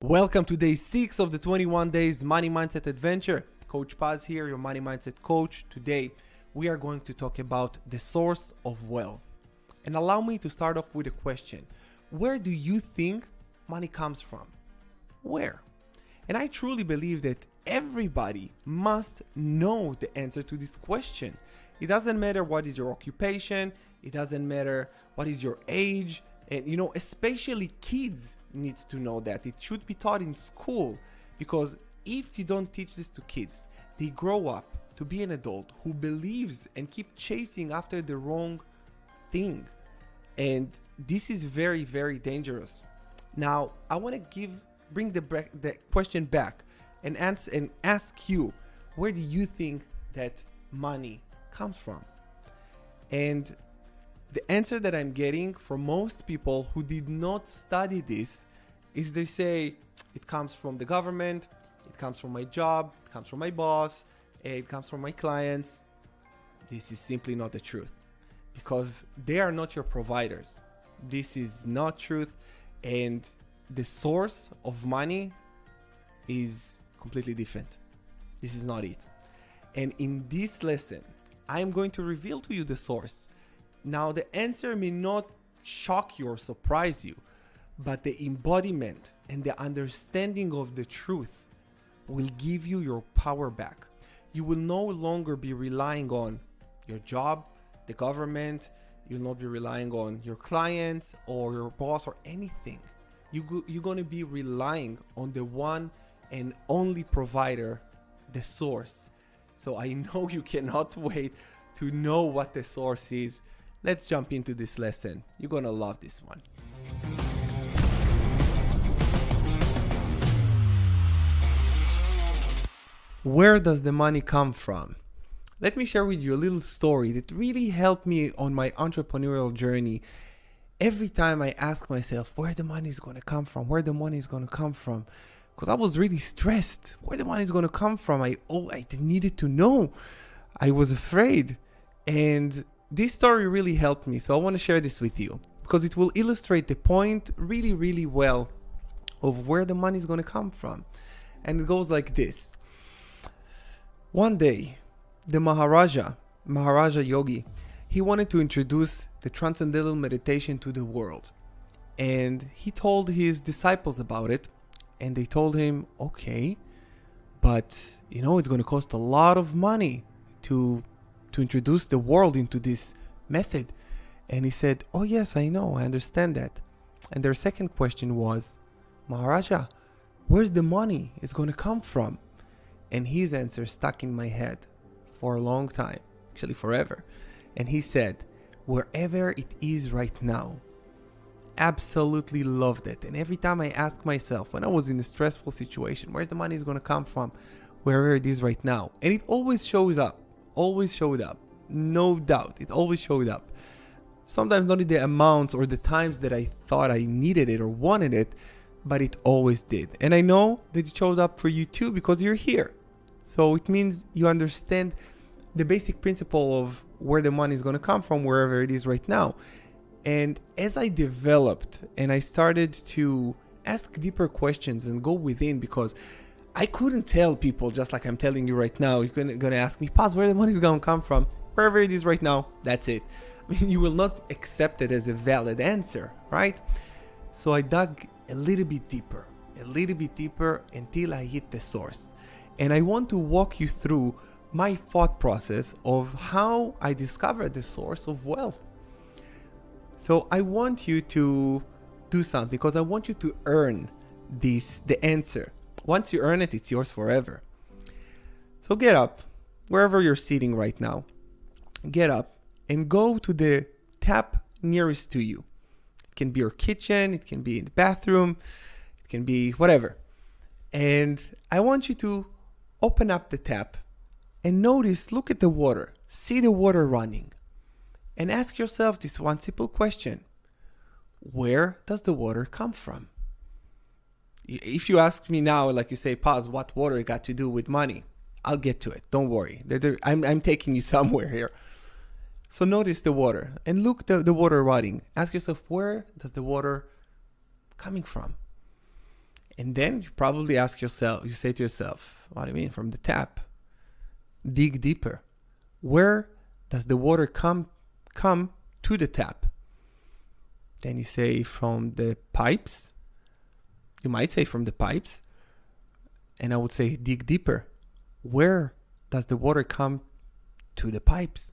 Welcome to day 6 of the 21 days money mindset adventure. Coach Paz here, your money mindset coach. Today, we are going to talk about the source of wealth. And allow me to start off with a question. Where do you think money comes from? Where? And I truly believe that everybody must know the answer to this question. It doesn't matter what is your occupation. It doesn't matter what is your age. And especially kids needs to know that. It should be taught in school, because if you don't teach this to kids, they grow up to be an adult who believes and keep chasing after the wrong thing. And this is very, very dangerous. Now, I want to bring the question back and ask you, where do you think that money comes from? And the answer that I'm getting from most people who did not study this is they say it comes from the government, it comes from my job, it comes from my boss, it comes from my clients. This is simply not the truth, because they are not your providers. This is not truth, and the source of money is completely different. This is not it. And in this lesson, I'm going to reveal to you the source. Now, the answer may not shock you or surprise you, but the embodiment and the understanding of the truth will give you your power back. You will no longer be relying on your job, the government. You'll not be relying on your clients or your boss or anything. You're going to be relying on the one and only provider, the source. So I know you cannot wait to know what the source is. Let's jump into this lesson. You're going to love this one. Where does the money come from? Let me share with you a little story that really helped me on my entrepreneurial journey. Every time I ask myself where the money is going to come from, because I was really stressed. Where the money is going to come from? I needed to know. I was afraid. And this story really helped me, so I want to share this with you because it will illustrate the point really, really well of where the money is going to come from. And it goes like this. One day, the Maharaja Yogi, he wanted to introduce the transcendental meditation to the world. And he told his disciples about it, and they told him, okay, but it's going to cost a lot of money to introduce the world into this method. And he said, oh yes, I know, I understand that. And their second question was, Maharaja, where's the money it's going to come from? And his answer stuck in my head for a long time, actually forever. And he said, wherever it is right now. Absolutely loved it. And every time I ask myself, when I was in a stressful situation, where's the money is going to come from? Wherever it is right now. And it always shows up. No doubt, it always showed up. Sometimes not in the amounts or the times that I thought I needed it or wanted it, but it always did. And I know that it showed up for you too, because you're here. So it means you understand the basic principle of where the money is going to come from, wherever it is right now. And as I developed and I started to ask deeper questions and go within, because I couldn't tell people just like I'm telling you right now. You're going to ask me, Paz, where the money is going to come from? Wherever it is right now, that's it. I mean, you will not accept it as a valid answer, right? So I dug a little bit deeper until I hit the source. And I want to walk you through my thought process of how I discovered the source of wealth. So I want you to do something, because I want you to earn the answer. Once you earn it, it's yours forever. So get up, wherever you're sitting right now. Get up and go to the tap nearest to you. It can be your kitchen, it can be in the bathroom, it can be whatever. And I want you to open up the tap and look at the water. See the water running. And ask yourself this one simple question. Where does the water come from? If you ask me now, like you say, Paz, what water got to do with money? I'll get to it. Don't worry. I'm taking you somewhere here. So notice the water and look the water running. Ask yourself, where does the water coming from? And then you probably ask yourself, you say to yourself, what do you mean? From the tap. Dig deeper. Where does the water come to the tap? Then you say from the pipes. You might say from the pipes. And I would say dig deeper. Where does the water come to the pipes?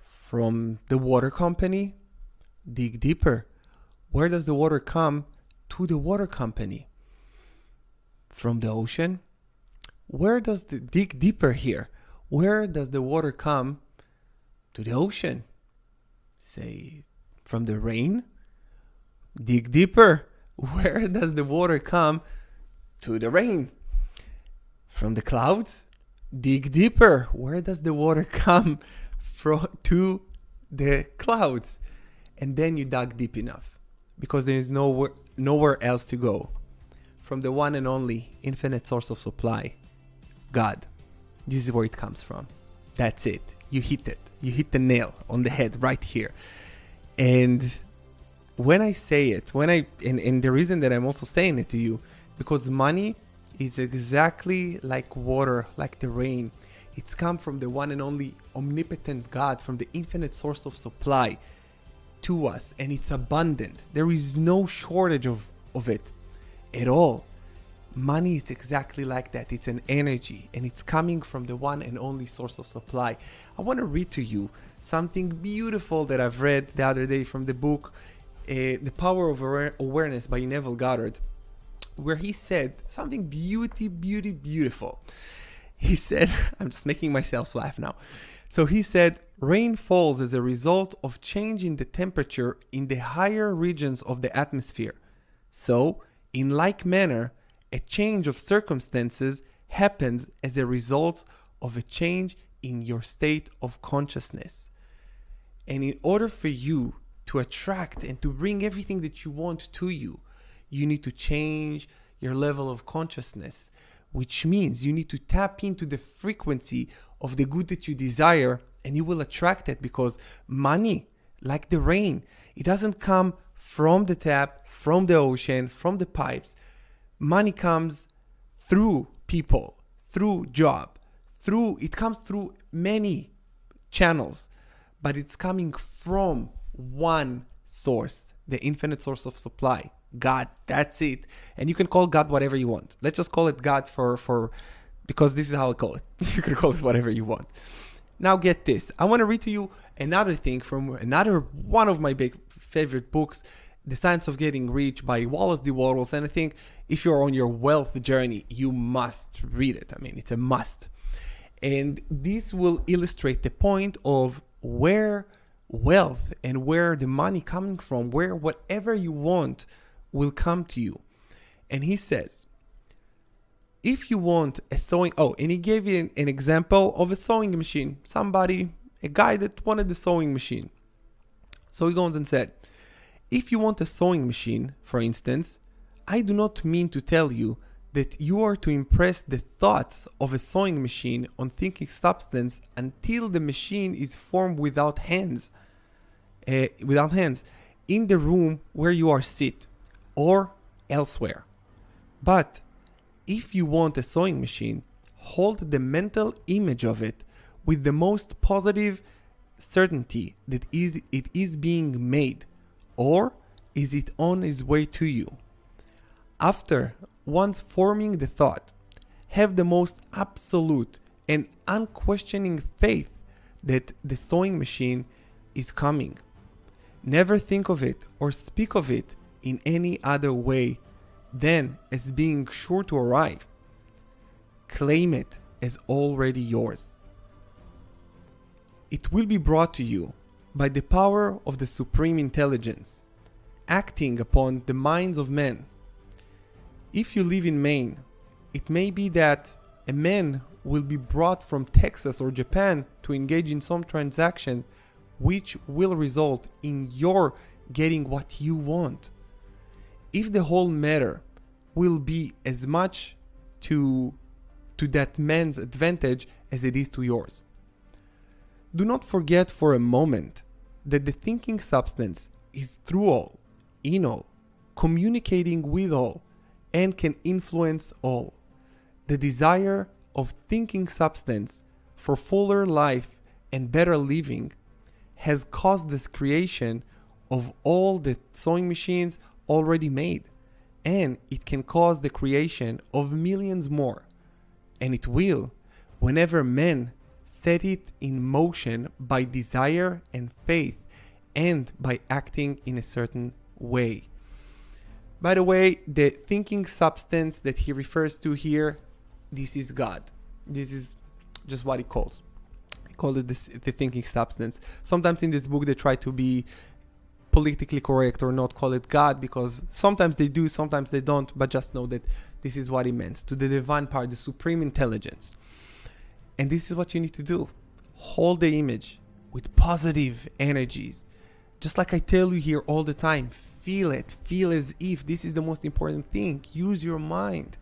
From the water company? Dig deeper. Where does the water come to the water company? From the ocean? Dig deeper here. Where does the water come to the ocean? Say from the rain? Dig deeper. Where does the water come to the rain? From the clouds? Dig deeper. Where does the water come to the clouds? And then you dug deep enough, because there is nowhere else to go. From the one and only infinite source of supply, God. This is where it comes from. That's it. You hit it. You hit the nail on the head right here. And when I say it, and the reason that I'm also saying it to you, because money is exactly like water, like the rain. It's come from the one and only omnipotent God, from the infinite source of supply to us, and it's abundant. There is no shortage of it at all. Money is exactly like that. It's an energy, and it's coming from the one and only source of supply. I want to read to you something beautiful that I've read the other day from the book The Power of Awareness by Neville Goddard, where he said something beautiful. He said, I'm just making myself laugh now. So he said, rain falls as a result of change in the temperature in the higher regions of the atmosphere. So, in like manner, a change of circumstances happens as a result of a change in your state of consciousness. And in order for you to attract and to bring everything that you want to you, you need to change your level of consciousness, which means you need to tap into the frequency of the good that you desire, and you will attract it, because money, like the rain, it doesn't come from the tap, from the ocean, from the pipes. Money comes through people, through job, it comes through many channels, but it's coming from one source, the infinite source of supply, God. That's it. And you can call God whatever you want. Let's just call it God for because this is how I call it. You can call it whatever you want. Now get this. I want to read to you another thing from another one of my big favorite books, The Science of Getting Rich by Wallace D. Wattles. And I think if you're on your wealth journey, you must read it. I mean, it's a must. And this will illustrate the point of where wealth and where the money coming from, where whatever you want will come to you. And he says, if you want a sewing, and he gave you an example of a sewing machine. A guy that wanted a sewing machine. So he goes and said, if you want a sewing machine, for instance, I do not mean to tell you that you are to impress the thoughts of a sewing machine on thinking substance until the machine is formed without hands, in the room where you are sit, or elsewhere. But if you want a sewing machine, hold the mental image of it with the most positive certainty that it is being made, or is it on its way to you. After once forming the thought, have the most absolute and unquestioning faith that the sewing machine is coming. Never think of it or speak of it in any other way than as being sure to arrive. Claim it as already yours. It will be brought to you by the power of the supreme intelligence, acting upon the minds of men. If you live in Maine, it may be that a man will be brought from Texas or Japan to engage in some transaction which will result in your getting what you want. If the whole matter will be as much to that man's advantage as it is to yours. Do not forget for a moment that the thinking substance is through all, in all, communicating with all, and can influence all. The desire of thinking substance for fuller life and better living has caused this creation of all the sewing machines already made, and it can cause the creation of millions more. And it will, whenever men set it in motion by desire and faith and by acting in a certain way. By the way, the thinking substance that he refers to here, this is God. This is just what he calls. He called it the thinking substance. Sometimes in this book they try to be politically correct or not call it God, because sometimes they do, sometimes they don't, but just know that this is what he meant, to the divine part, the supreme intelligence. And this is what you need to do. Hold the image with positive energies. Just like I tell you here all the time, feel it. Feel as if this is the most important thing. Use your mind.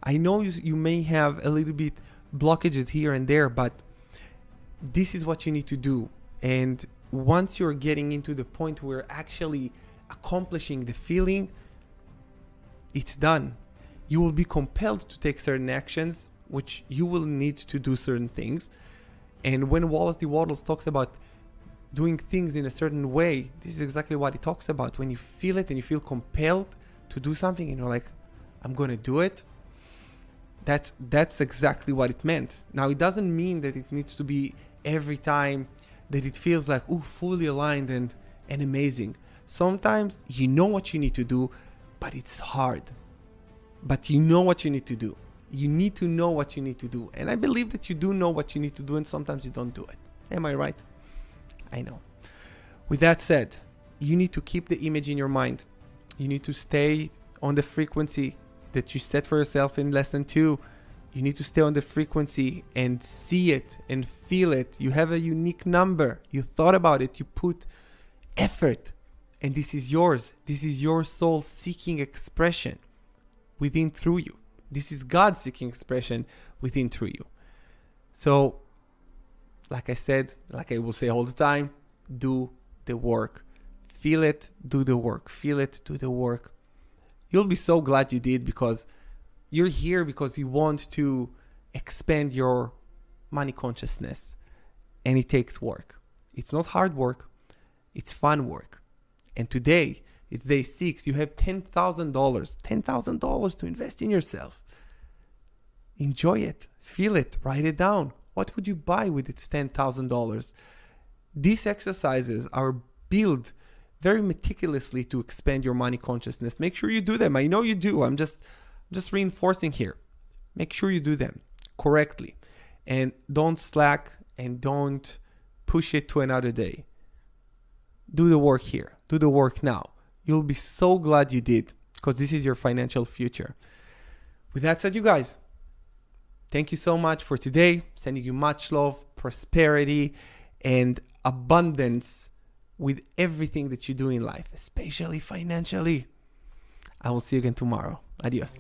I know you may have a little bit blockages here and there, but this is what you need to do. And once you're getting into the point where actually accomplishing the feeling, it's done. You will be compelled to take certain actions, which you will need to do certain things. And when Wallace D. Wattles talks about doing things in a certain way, this is exactly what he talks about. When you feel it and you feel compelled to do something and you're like, I'm going to do it, that's exactly what it meant. Now, it doesn't mean that it needs to be every time that it feels like, fully aligned and amazing. Sometimes you know what you need to do, but it's hard. But you know what you need to do. You need to know what you need to do. And I believe that you do know what you need to do, and sometimes you don't do it. Am I right? I know. With that said, you need to keep the image in your mind. You need to stay on the frequency that you set for yourself in lesson 2. You need to stay on the frequency and see it and feel it. You have a unique number. You thought about it. You put effort. And this is yours. This is your soul seeking expression within through you. This is God seeking expression within through you. So, like I said, like I will say all the time, do the work. Feel it, do the work. Feel it, do the work. You'll be so glad you did, because you're here because you want to expand your money consciousness. And it takes work. It's not hard work. It's fun work. And today, it's day 6. You have $10,000. $10,000 to invest in yourself. Enjoy it. Feel it. Write it down. What would you buy with its $10,000? These exercises are built very meticulously to expand your money consciousness. Make sure you do them. I know you do. I'm just reinforcing here. Make sure you do them correctly. And don't slack and don't push it to another day. Do the work here. Do the work now. You'll be so glad you did, because this is your financial future. With that said, you guys, thank you so much for today. Sending you much love, prosperity, and abundance with everything that you do in life, especially financially. I will see you again tomorrow. Adios.